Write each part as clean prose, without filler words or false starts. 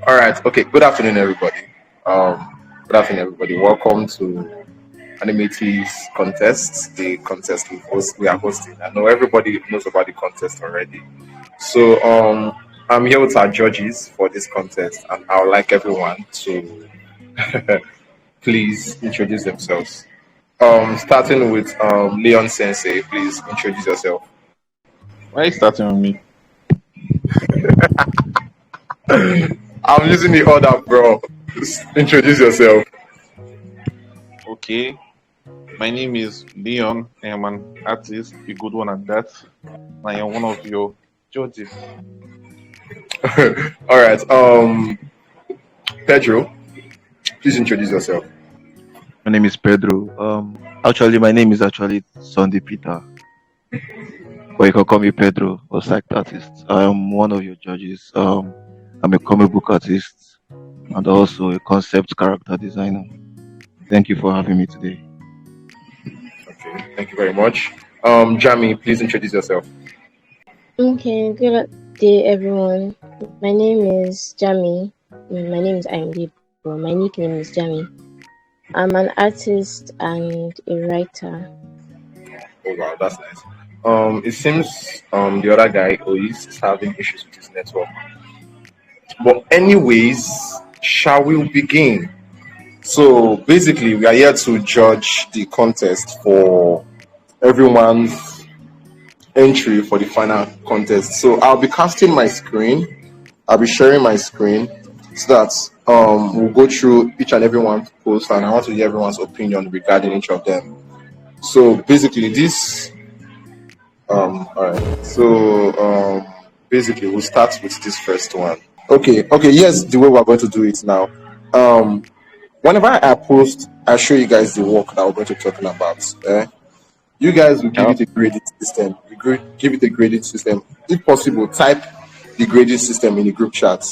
All right. Okay. Good afternoon, everybody. Good afternoon, everybody. Welcome to Animate's contest. The contest we are hosting. I know everybody knows about the contest already. So, I'm here with our judges for this contest, and I would like everyone to please introduce themselves. Starting with Leon Sensei. Please introduce yourself. Why are you starting with me? I'm using the order, bro. Introduce yourself. Okay, my name is Leon. I am an artist, a good one at that. I am one of your judges. All right. Pedro. Please introduce yourself. My name is Pedro. Actually, my name is actually Sunday Peter, but you can call me Pedro or site artist. I am one of your judges. I'm a comic book artist and also a concept character designer. Thank you for having me today. Okay, thank you very much. Jamie, please introduce yourself. Okay, good day, everyone. My name is Jamie. My name is IMD, but my nickname is Jamie. I'm an artist and a writer. Oh wow, that's nice. It seems the other guy is having issues with his network. But anyways, shall we begin? So basically, we are here to judge the contest for everyone's entry for the final contest. So I'll be casting my screen. I'll be sharing my screen so that we'll go through each and every one's post, and I want to hear everyone's opinion regarding each of them. So basically, this all right. So basically, we'll start with this first one. Okay. Yes, the way we're going to do it now. Um, Whenever I post, I show you guys the work that we're going to be talking about. You guys will give Yeah. it a grading system. Give it a grading system. If possible, type the grading system in the group chat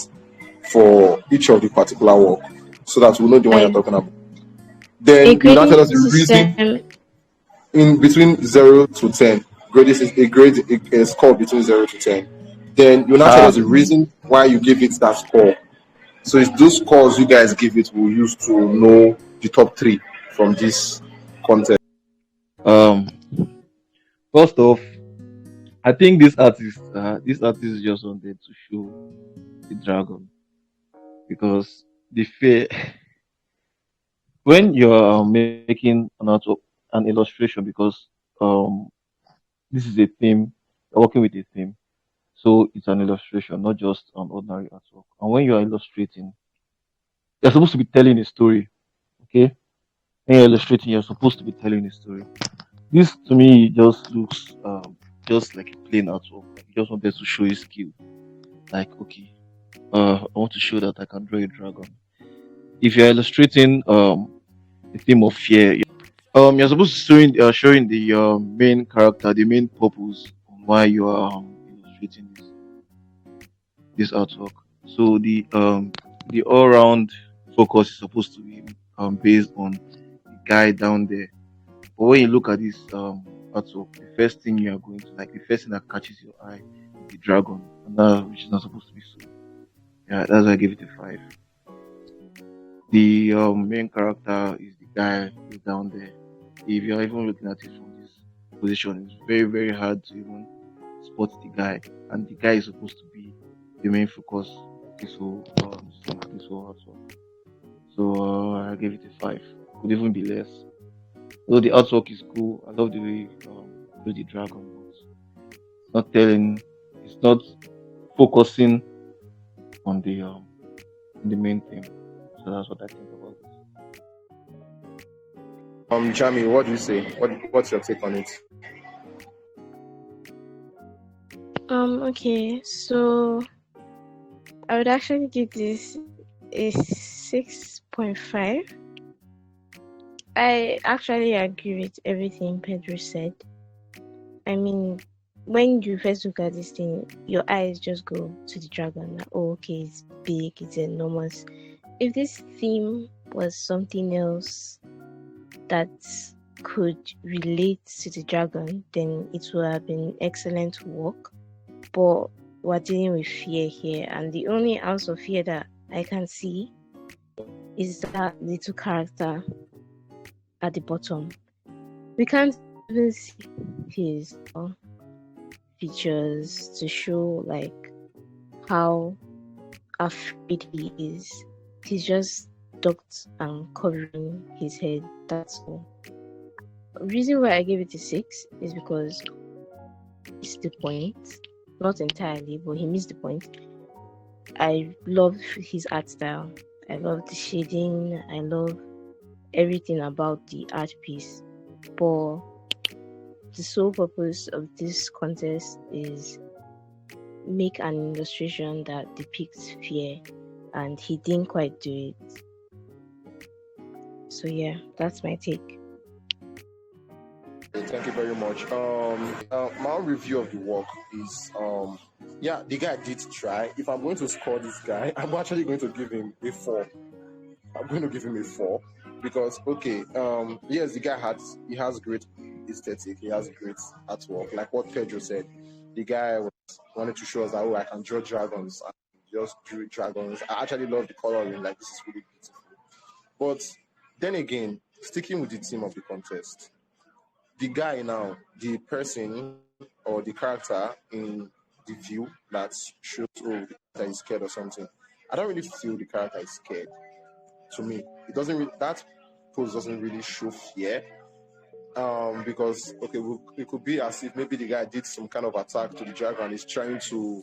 for each of the particular work so that we know the one you're I talking about. a Then you now tell grading us the reason system. in between 0 to 10. A score between 0 to 10. Then you now tell Ah, us the reason why you give it that score. So it's those scores you guys give it we'll use to know the top three from this contest. Um, First off, I think this artist just wanted to show the dragon because the fear when you're making an illustration because um this is a theme, you're working with a theme. So it's an illustration, not just an ordinary artwork. And when you are illustrating, you're supposed to be telling a story. Okay? When you're illustrating, you're supposed to be telling a story. This to me just looks just like a plain artwork. Like you just wanted to show his skill. Like, okay, I want to show that I can draw a dragon. If you're illustrating the theme of fear, you're supposed to showing the main character, the main purpose on why you are illustrating this artwork. So the all round focus is supposed to be based on the guy down there. But when you look at this artwork, the first thing you are going to like, the first thing that catches your eye is the dragon, and that which is not supposed to be so. Yeah, that's why I give it a 5. The main character is the guy who's down there. If you're even looking at it from this position, it's very very hard to even spot the guy, and the guy is supposed to be the main focus of this whole this whole artwork. So I gave it a 5. Could even be less. Although the artwork is cool, I love the way do the dragon, but it's not telling, it's not focusing on the main theme. So that's what I think about it. Jamie, what do you say? What's your take on it? Okay, so I would actually give this a 6.5. I actually agree with everything Pedro said. I mean, when you first look at this thing, your eyes just go to the dragon. Like, oh, okay, it's big, it's enormous. If this theme was something else that could relate to the dragon, then it would have been excellent work. But we're dealing with fear here, and the only ounce of fear that I can see is that little character at the bottom. We can't even see his features to show like how afraid he is. He's just ducked and covering his head. That's all. Reason why I gave it a 6 is because he missed the point. Not entirely, but he missed the point. I love his art style. I love the shading. I love everything about the art piece. But the sole purpose of this contest is make an illustration that depicts fear, and he didn't quite do it. So yeah, that's my take. Thank you very much. My own review of the work is yeah, the guy did try. If I'm going to score this guy, I'm actually going to give him a 4. I'm going to give him a 4 because okay, yes, the guy has great aesthetic, he has great artwork. Like what Pedro said, the guy wanted to show us that I can draw dragons. I just drew dragons. I actually love the coloring. Like this is really beautiful. But then again, sticking with the theme of the contest, the guy now, the person or the character in the view that shows the character is scared or something. I don't really feel the character is scared. To me, it doesn't. That pose doesn't really show fear. Because okay, it could be as if maybe the guy did some kind of attack to the dragon and is trying to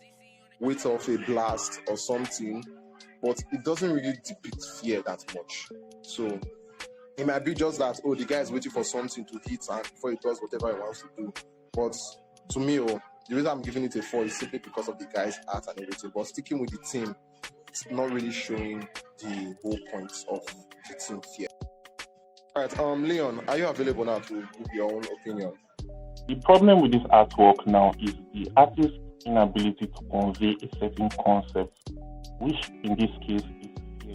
wait off a blast or something, but it doesn't really depict fear that much. So it might be just that the guy is waiting for something to hit and before he does whatever he wants to do. But to me, the reason I'm giving it a 4 is simply because of the guy's art and everything. But sticking with the team, it's not really showing the whole points of the team fear. All right, Leon, are you available now to give your own opinion? The problem with this artwork now is the artist's inability to convey a certain concept, which in this case is fear.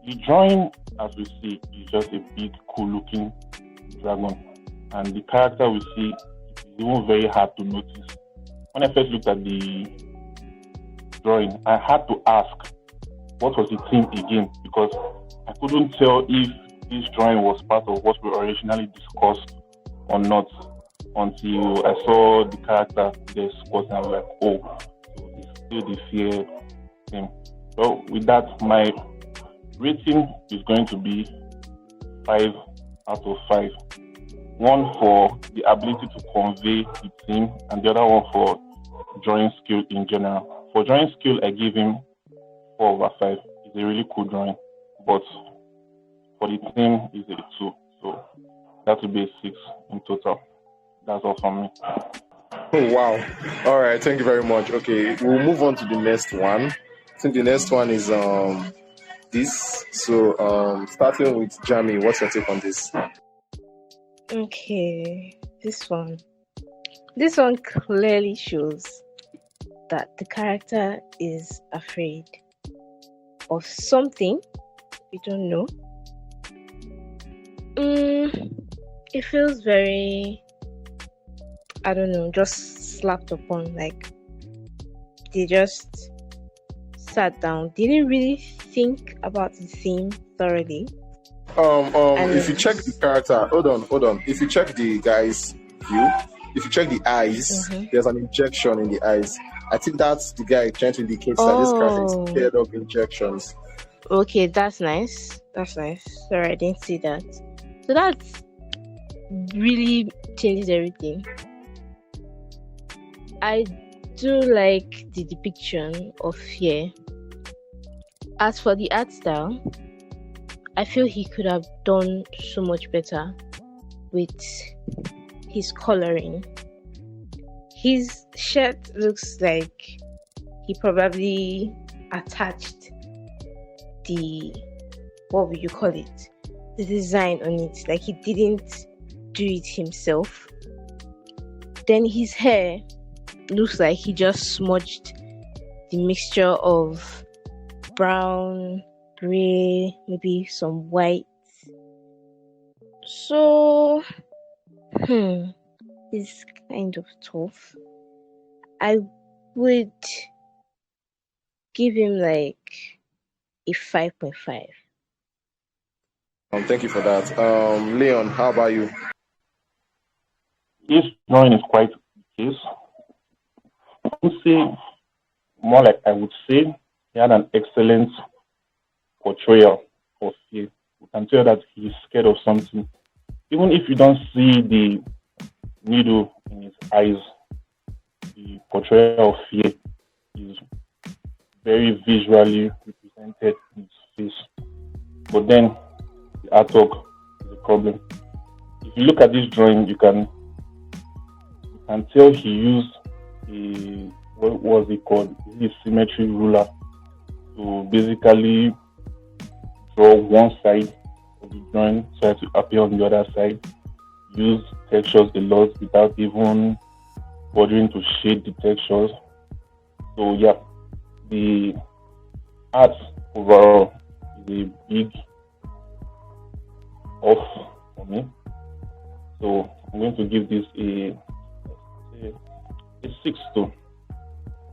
The drawing, as we see, is just a big, cool-looking dragon, and the character we see is even very hard to notice. When I first looked at the drawing, I had to ask, what was the theme again? Because I couldn't tell if this drawing was part of what we originally discussed or not until I saw the character there squatting. I was like, oh, so it's still the fear thing. So with that, my rating is going to be 5 out of 5. One for the ability to convey the theme, and the other one for drawing skill in general. For drawing skill, I give him 4 over 5. It's a really cool drawing, but for the theme, it's a 2. So that would be a 6 in total. That's all from me. Oh, wow. All right, thank you very much. Okay, we'll move on to the next one. I think the next one is this. So starting with Jamie, what's your take on this? Okay, this one clearly shows that the character is afraid of something we don't know. It feels very, I don't know, just slapped upon. Like they just sat down, didn't really think about the theme thoroughly. If you check the character, hold on. If you check the guy's view, if you check the eyes, there's an injection in the eyes. I think that's the guy trying to indicate that this character is scared of injections. Okay, that's nice. Sorry, I didn't see that. So that really changes everything. I do like the depiction of fear. As for the art style, I feel he could have done so much better with his coloring. His shirt looks like he probably attached what would you call it? The design on it. Like he didn't do it himself. Then his hair looks like he just smudged the mixture of brown, gray, maybe some white. So, it's kind of tough. I would give him like a 5.5. Thank you for that. Leon, how about you? His drawing is quite the case. I would say more like I would say he had an excellent portrayal of fear. You can tell that he's scared of something. Even if you don't see the needle in his eyes, the portrayal of fear is very visually represented in his face. But then the artwork is a problem. If you look at this drawing, you can tell he used a what was it called? Is it symmetry ruler to basically draw one side of the drawing so as to appear on the other side. Use textures a lot without even bothering to shade the textures. So yeah, the art overall is a big off for me. So I'm going to give this a 6 to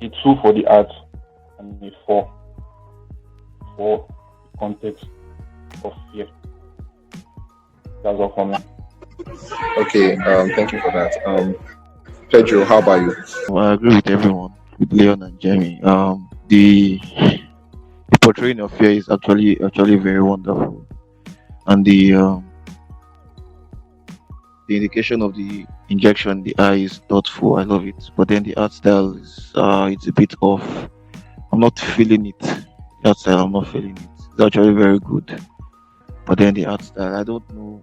a 2 for the art and a 4 for the context of fear. That's all for me. Okay, thank you for that. Pedro, how about you? I agree with everyone, with Leon and Jamie. The portraying of fear is actually very wonderful, and the indication of the injection in the eye is thoughtful. I love it, but then the art style is it's a bit off. I'm not feeling it. The art style, I'm not feeling it. It's actually very good, but then the art style, I don't know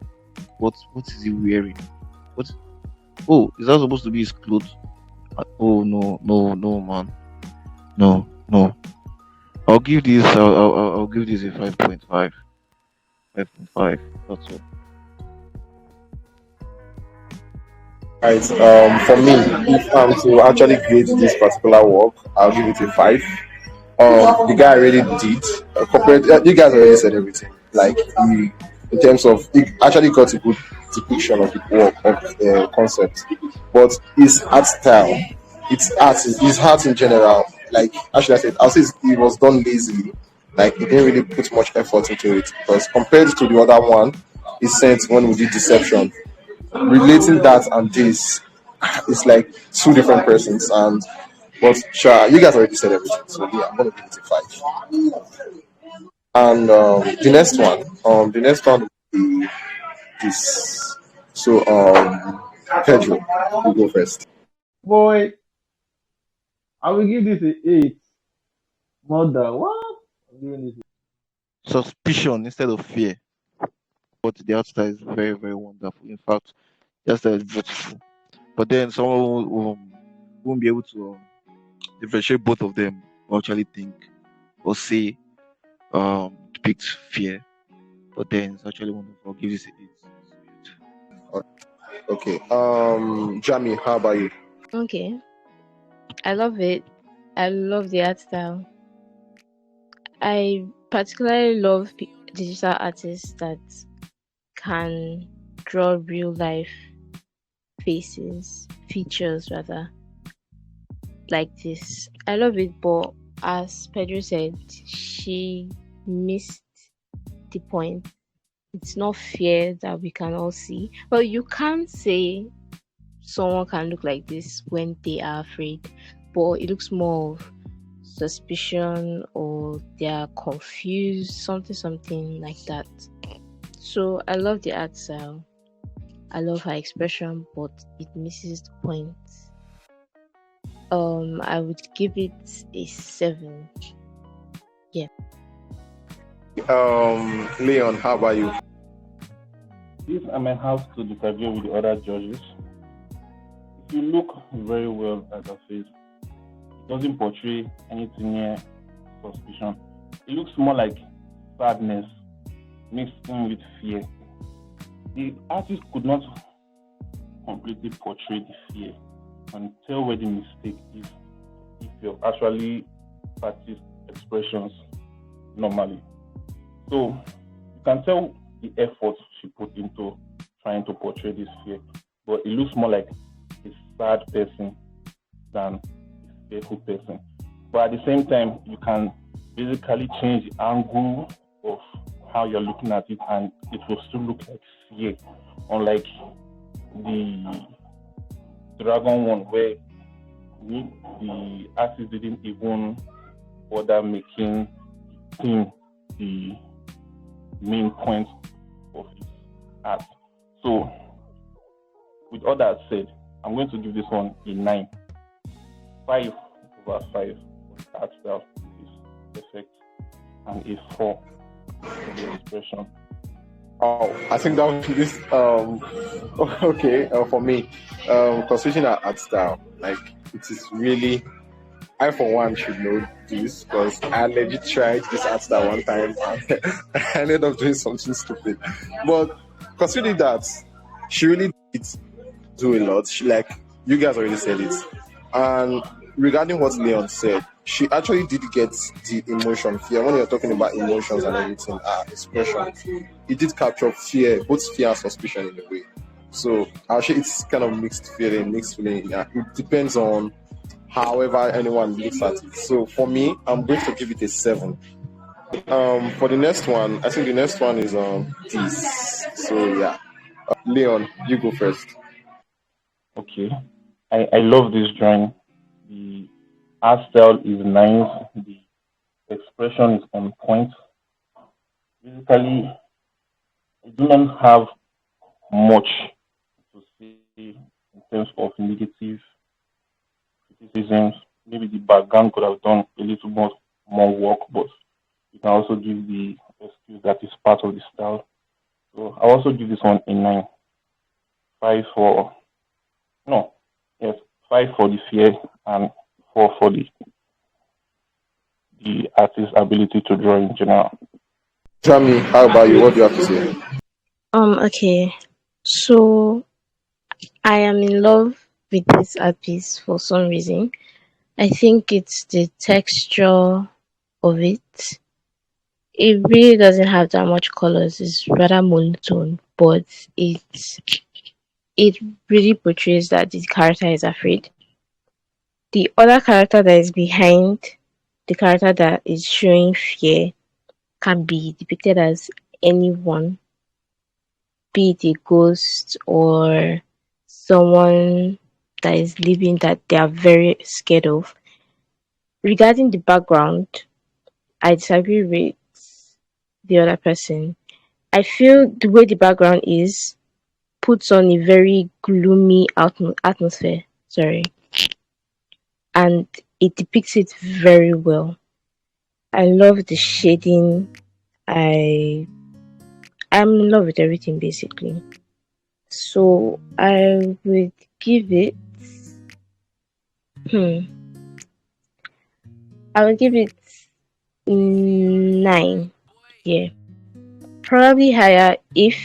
what is he wearing. What? Oh, is that supposed to be his clothes? Oh no, man, no. I'll give this a 5.5. 5.5. That's all. Right. For me, if I'm to actually grade this particular work, I'll give it a 5. The guy already did. Compared, you guys already said everything. Like in terms of, he actually got a good depiction of the work of the concept, but his art style, his art in general. Like actually, I said, I'll say it was done lazily. Like he didn't really put much effort into it because compared to the other one, he sent when we did Deception, relating that and this, it's like two different persons. And but sure, you guys already said everything, so yeah, I'm gonna give it a 5. And the next one will be this. So Pedro, you go first. Boy, I will give this a 8. Mother, what? I'm giving this suspicion instead of fear. But the art style is very, very wonderful. In fact, the art style is beautiful. But then someone won't be able to differentiate both of them or actually think or say depict fear. But then it's actually wonderful. I'll give this a 8. It's Okay. Jamie, how about you? Okay, I love it. I love the art style. I particularly love digital artists that can draw real life faces, features rather, like this. I love it, but as Pedro said, she missed the point. It's not fear that we can all see. Well, you can't say someone can look like this when they are afraid, but it looks more of suspicion or they are confused, something like that. So I love the art style. I love her expression, but it misses the point. I would give it a 7. Yeah. Leon, how about you? This I may have to disagree with the other judges. If you look very well at her face, it doesn't portray anything near suspicion. It looks more like sadness mixed in with fear. The artist could not completely portray the fear and tell where the mistake is if you actually practice expressions normally. So you can tell the effort she put into trying to portray this fear, but it looks more like a sad person than a fearful person. But at the same time, you can basically change the angle of how you're looking at it, and it will still look like fear, unlike the dragon one where the artist didn't even bother making him the main point of his art. So, with all that said, I'm going to give this one a 9. 5/5 for the art style is perfect, and a 4 for the expression. Oh, I think that would be this. Okay, for me, considering our art style, like it is really. I for one should know this because I legit tried this art style one time and I ended up doing something stupid. But considering that, she really did do a lot. She like you guys already said it, and regarding what Leon said, she actually did get the emotion, fear. When you're talking about emotions and everything, expression, it did capture fear, both fear and suspicion in a way. So actually, it's kind of mixed feeling, mixed feeling. Yeah, it depends on however anyone looks at it. So for me, I'm going to give it a 7. For the next one, I think the next one is Teez. So yeah, Leon, you go first. Okay, I love this drawing. The art style is nice. The expression is on point. Basically, I do not have much to say in terms of negative criticisms. Maybe the background could have done a little more work, but you can also give the excuse that is part of the style. So I also give this one a 9. 5 for no, yes, 5 for the fear and 4 for the artist's ability to draw in general. Jamie, how about you? What do you have to say? Okay. So I am in love with this art piece for some reason. I think it's the texture of it. It really doesn't have that much colors. It's rather monotone, but it really portrays that the character is afraid. The other character that is behind the character that is showing fear can be depicted as anyone, be it a ghost or someone that is living that they are very scared of. Regarding the background, I disagree with the other person. I feel the way the background is puts on a very gloomy atmosphere. Sorry, and it depicts it very well. I love the shading. I I'm in love with everything basically. So I would give it. Hmm. I would give it 9. Yeah, probably higher if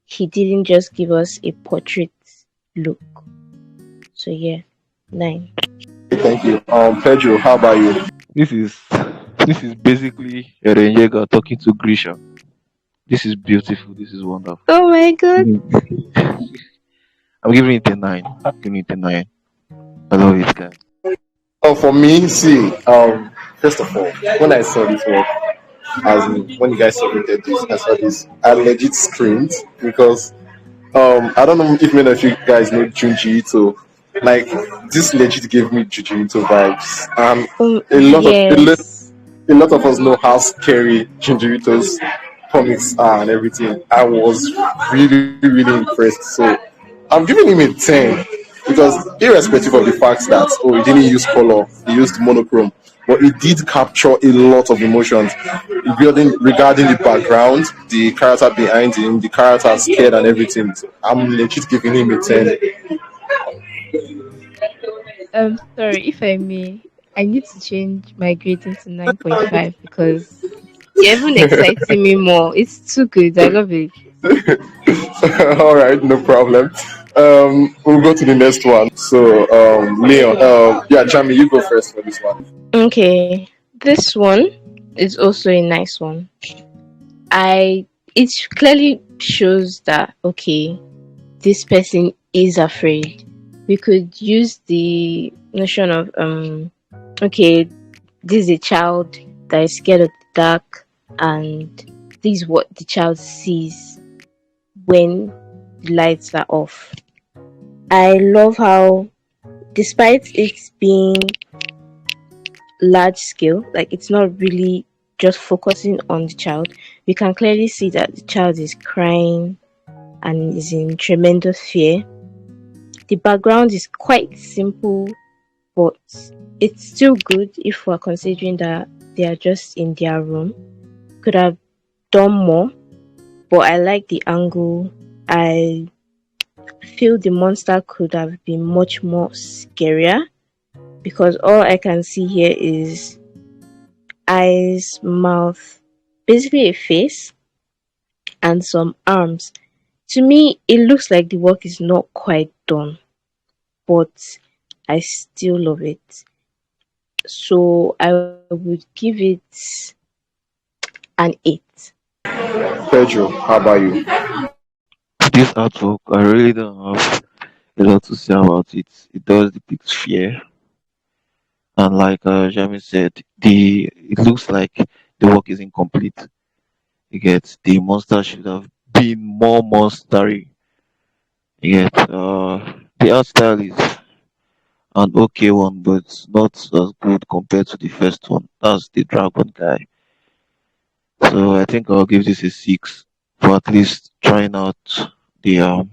he didn't just give us a portrait look. So yeah, 9. Thank you. Pedro, how about you? This is this is basically Eren Yeager talking to Grisha. This is beautiful. This is wonderful. Oh my god. I'm giving it a 9. Giving it a 9. I love it, guys. Oh, for me, see, first of all, when I saw this work, as in, when you guys submitted this, I saw this, I legit screamed because I don't know if many of you guys know Junji Ito. Like this legit gave me Junji Ito vibes. A lot of Yes. a lot of us know how scary Junji Ito's comics are and everything. I was really impressed. So I'm giving him a 10 because irrespective of the fact that he didn't use color, he used monochrome, but it did capture a lot of emotions regarding the background, the character behind him, the character scared and everything. So I'm legit giving him a 10. Sorry, if I may, I need to change my grading to 9.5 because you're even exciting me more. It's too good. I love it. All right, no problem. We'll go to the next one. So, Leon, yeah, Jamie, you go first for this one. Okay, this one is also a nice one. It clearly shows that okay, this person is afraid. We could use the notion of okay, this is a child that is scared of the dark, and this is what the child sees when the lights are off. I love how, despite it being large scale, like it's not really just focusing on the child, we can clearly see that the child is crying and is in tremendous fear. The background is quite simple, but it's still good if we're considering that they are just in their room. Could have done more, but I like the angle. I feel the monster could have been much more scarier because all I can see here is eyes, mouth, basically a face, and some arms. To me, it looks like the work is not quite done, but I still love it. So I would give it an 8. Pedro, how about you? This artwork, I really don't have a lot to say about it. It does depict fear, and like Jami said, the it looks like the work is incomplete. You get the monster should have been more monstery. You get the art style is an okay one, but not as good compared to the first one. That's the dragon guy. So I think I'll give this a 6 for at least trying out the um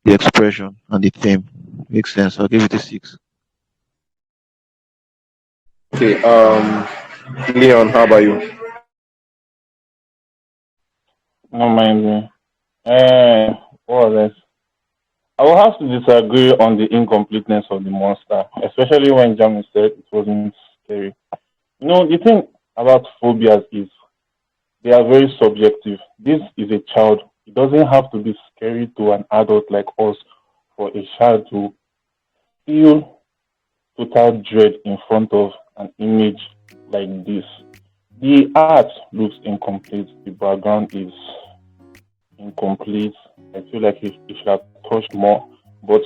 the expression and the theme. Makes sense. I'll give it a 6. Okay, Leon, how about you? No mind me. What was this? I will have to disagree on the incompleteness of the monster, especially when Jamie said it wasn't scary. The thing about phobias is they are very subjective. This is a child. It doesn't have to be scary to an adult like us for a child to feel total dread in front of an image like this. The art looks incomplete. The background is incomplete. I feel like it should have touched more, but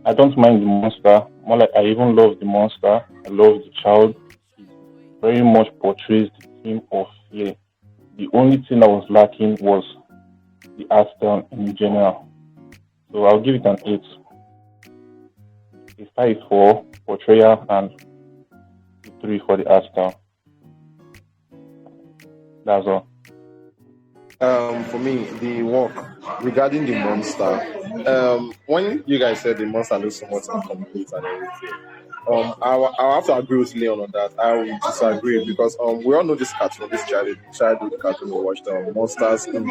I don't mind the monster. More like I even love the monster. I love the child. It very much portrays the theme of fear. The only thing that was lacking was the art style in general. So I'll give it an 8. The 5 for portrayal and the 3 for the art style. That's all. For me, the work regarding the monster. When you guys said the monster looks somewhat incomplete and everything, I'll have to agree with Leon on that. I will disagree because we all know this cartoon, this childhood cartoon we watched, Monsters Inc.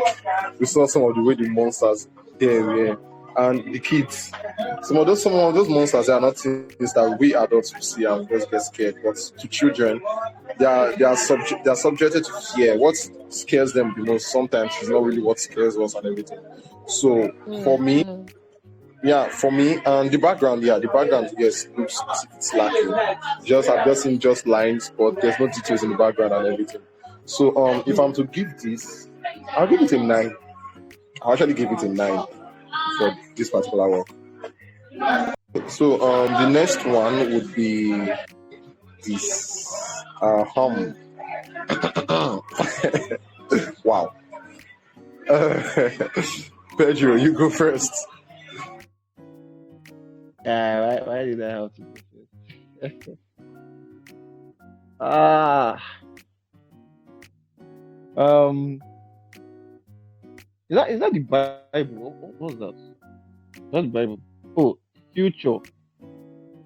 We saw some of the way the monsters there were, and the kids. Some of those monsters, they are not things that we adults will see and just get scared. But to children, they are subjected to fear. What scares them the most sometimes is not really what scares us and everything. So for me, Mm. yeah, for me, and the background, yes, looks as if it's lacking. I've just seen just lines, but there's no details in the background and everything. So if I'm to give this, I'll give it a 9. I'll actually give it a 9 for this particular work. So the next one would be this. Wow. Pedro, you go first. Why did I have to do this? ah, um, is that the Bible? What's that? That's the Bible. Oh, future,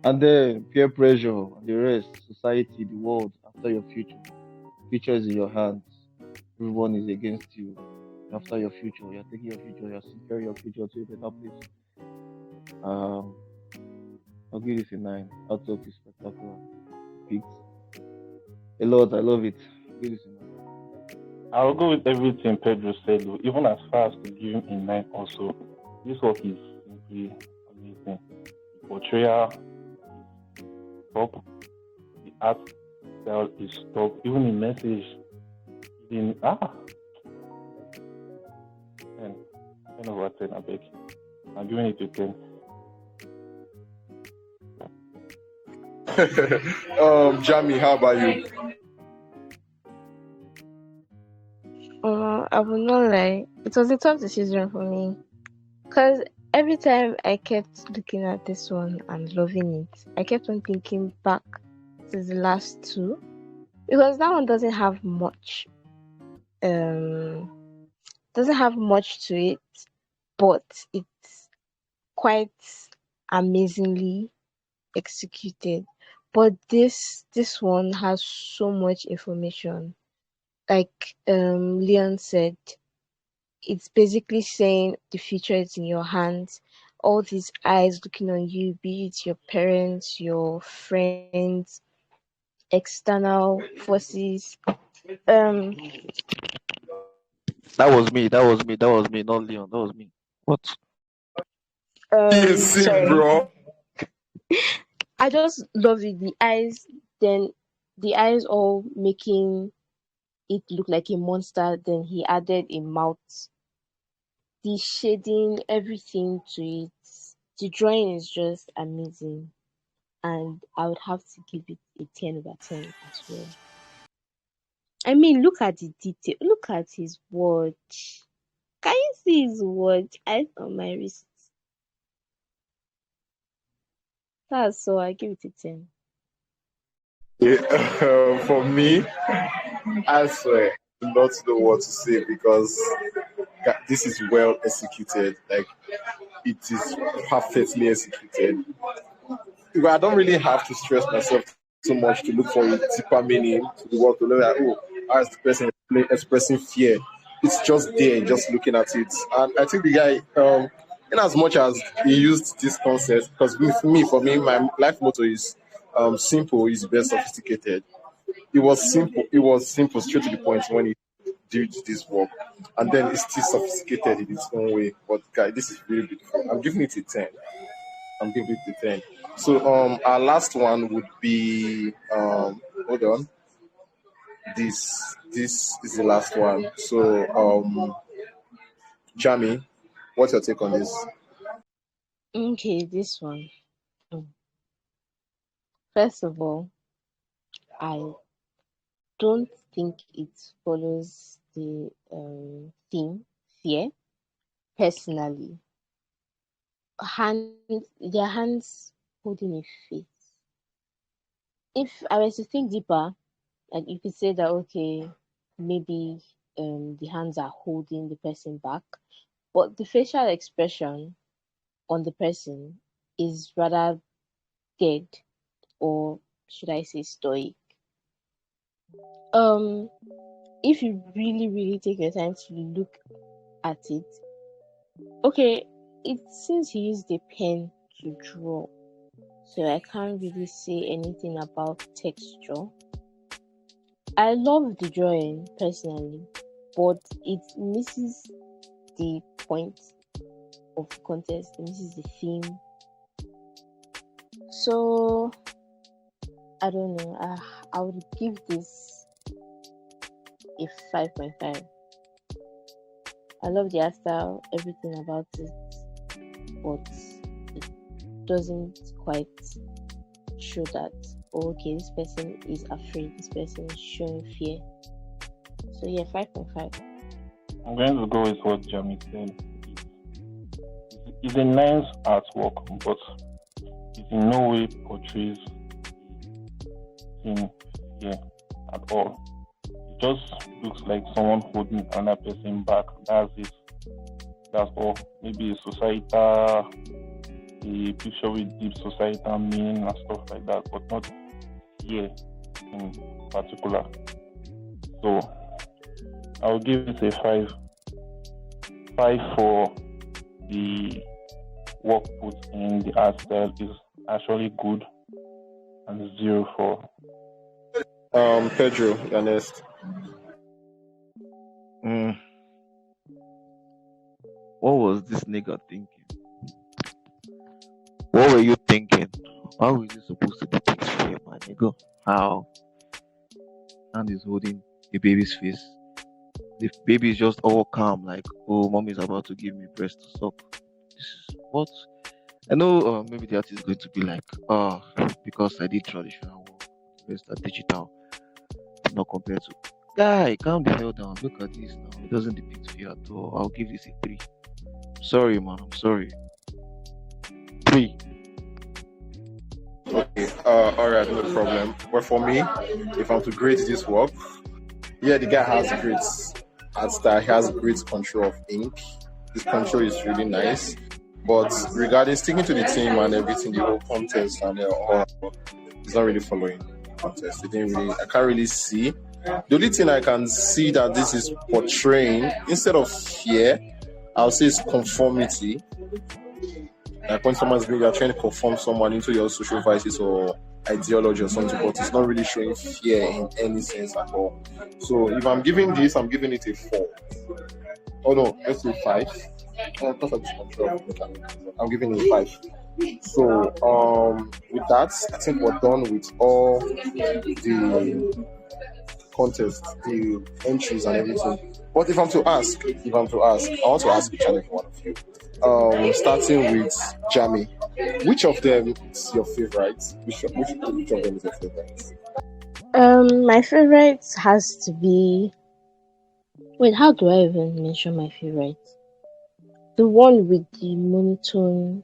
and then peer pressure, and the rest, society, the world after your future. Future is in your hands. Everyone is against you. After your future, you're taking your future, you're securing your future to a better place. Um, I'll give this a 9. Outlook is spectacular. Picked a lot. I love it. I'll give this a 9. I'll go with everything Pedro said, though, even as far as to give him a 9 also. This work is simply amazing. The portrayal is top. The art style is top. Even the message in 10. 10 over 10, I beg. I'm giving it a 10. Jamie, how about you? I will not lie. It was a tough decision for me because every time I kept looking at this one and loving it, I kept on thinking back to the last two because that one um doesn't have much to it, but it's quite amazingly executed. But this one has so much information. Like Leon said, it's basically saying the future is in your hands. All these eyes looking on you, be it your parents, your friends, external forces. Um, That was me. That was me. That was me. Not Leon. That was me. What? Yes, same, sorry. bro. I just love it. Then the eyes all making it look like a monster. Then he added a mouth, the shading, everything to it. The drawing is just amazing, and I would have to give it a 10/10 as well. I mean, look at the detail. Look at his watch. Can you see his watch? Eyes on my wrist. That's so I give it a 10. Yeah, for me, I swear, I do not know what to say because this is well executed. Like it is perfectly executed. Well, I don't really have to stress myself so much to look for a deeper meaning to the work to look at. Oh, how is the person expressing fear? It's just there, just looking at it. And I think the guy, in as much as he used this concept, because for me, my life motto is simple is best sophisticated. It was simple, straight to the point when he did this work, and then it's still sophisticated in its own way. But guy, this is really beautiful. I'm giving it a 10. I'm giving it a 10. So our last one would be hold on. This is the last one. So Jamie, what's your take on this? Okay, this one. Mm. First of all, I don't think it follows the theme fear personally. Their hands holding a face. If I was to think deeper, like you could say that okay, maybe the hands are holding the person back, but the facial expression on the person is rather dead, or should I say stoic. Um, if you really take your time to look at it, okay, it seems he used a pen to draw, so I can't really say anything about texture. I love the drawing personally, but it misses the point of the contest, it misses the theme. So I don't know. I would give this a 5.5. I love the art style, everything about it, but it doesn't quite show that okay, this person is afraid, this person is showing fear. So yeah, 5.5. I'm going to go with what Jamie said. It's a nice artwork, but it in no way portrays him here at all. It just looks like someone holding another person back. That's it. That's all. Maybe a societal, a picture with deep societal meaning and stuff like that, but not here in particular. So I'll give it a 5. 5 for the work put in the art style is actually good, and 0 for Pedro, you're next. Mm, what was this nigga thinking? What were you thinking? How is it supposed to depict fear, my nigga? How? And is holding a baby's face. The baby is just all calm, like, oh, mommy is about to give me breast to suck. This is what? I know maybe the artist is going to be like, oh, because I did traditional work, where's that digital? Not compared to guy, calm the hell down. Look at this now. It doesn't depict fear at all. I'll give this a three. Sorry, man. I'm sorry. Three. Okay. All right, no problem. But for me, if I'm to grade this work, yeah, the guy has great art style. He has great control of ink. His control is really nice. But regarding sticking to the team and everything, the whole contest and all, he's not really following the contest. He didn't really. I can't really see. The only thing I can see that this is portraying, instead of fear, I'll say it's conformity. Like when someone's being, you're trying to conform someone into your social vices or ideology or something, but it's not really showing fear in any sense at all. So if I'm giving this, I'm giving it a 4. Oh no, let's say 5. Because of this control, I'm giving it a 5. So with that, I think we're done with all the contest, the entries and everything. But if I'm to ask, I want to ask each and every one of you. Starting with Jamie, which of them is your favorite? Which of them is your favorite? My favorite has to be. Wait, how do I even mention my favorite? The one with the monotone.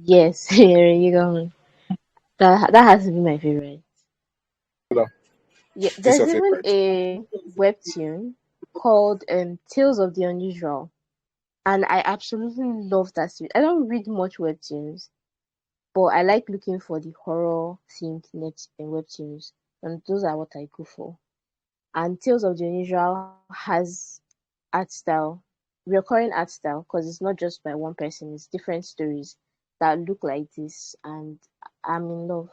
Yes, here you go. That has to be my favorite. No. Yeah, This there's your even favorite? a webtoon called Tales of the Unusual, and I absolutely love that series. I don't read much webtoons, but I like looking for the horror themed net webtoons, and those are what I go for. And Tales of the Unusual has art style, recurring art style, because it's not just by one person, it's different stories that look like this, and I'm in love.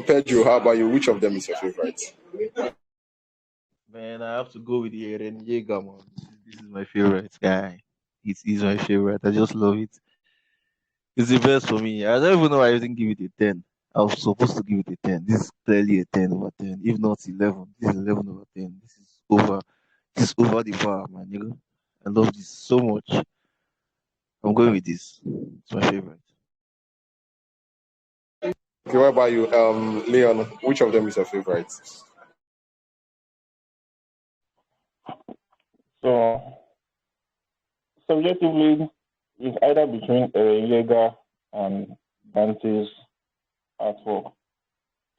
Pedro, how about you? Which of them is your favorite? Man, I have to go with the Eren Yeager, man. This is my favorite guy. It is my favorite. I just love it. It's the best for me. I don't even know why I didn't give it a 10. I was supposed to give it a 10. This is clearly a 10 over 10. If not 11. This is 11 over 10. This is over the bar, my nigga. I love this so much. I'm going with this. It's my favorite. Okay, what about you, Leon? Which of them is your favorite? So, subjectively, it's either between Yeager and Dante's artwork.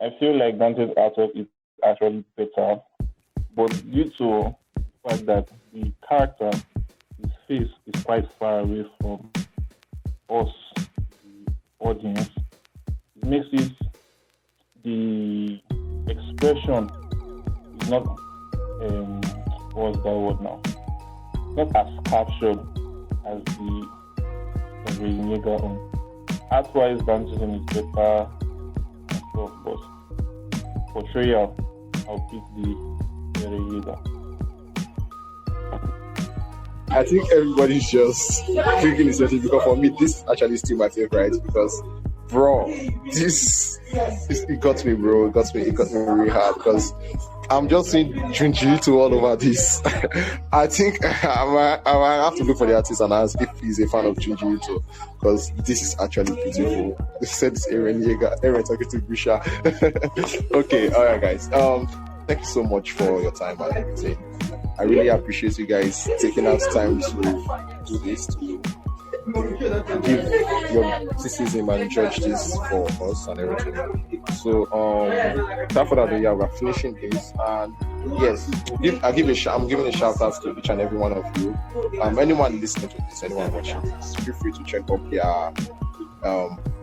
I feel like Dante's artwork is actually better, but due to the fact that the character, his face is quite far away from us, the audience, it makes it the expression is not what's that word now? Not as captured as the Yeager own. Art-wise, Dante's own is better and stuff, but portrayal, I'll pick the Yeager. I think everybody's just thinking the same thing because for me, this actually still my favorite because, bro, it got me, bro. It got me really hard because I'm just seeing Junji all over this. I think I have to look for the artist and ask if he's a fan of Junji because this is actually beautiful. This said it's Eren Yeager. Eren talking to Grisha. Okay, all right, guys. Thank you so much for your time and everything. I really appreciate you guys taking out time to do this, to give your criticism and judge this for us and everything. So, without further ado, yeah, we're finishing this. And yes, I'm giving a shout out to each and every one of you. Anyone listening to this, anyone watching this, feel free to check up their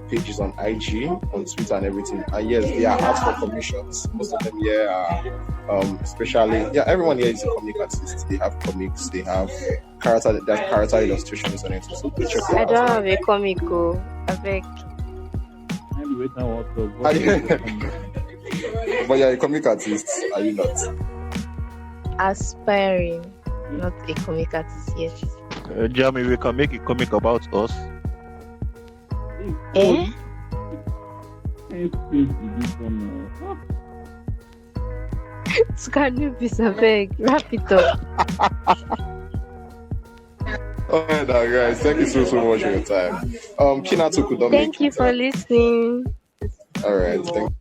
pages on IG, on Twitter, and everything. And yes, they are asked for commissions. Most of them here are, especially, everyone here is a comic artist. They have comics, they have character illustrations on it. So please check it I out. don't have a comic, I beg. But you're a comic artist, are you not? Aspiring, not a comic artist yet. Jamie, we can make a comic about us. Eh? Scanubis, I beg. Wrap it up. Alright, now, guys, thank you so much for your time. Kinatu Kudomik. Thank you for listening. Alright, thank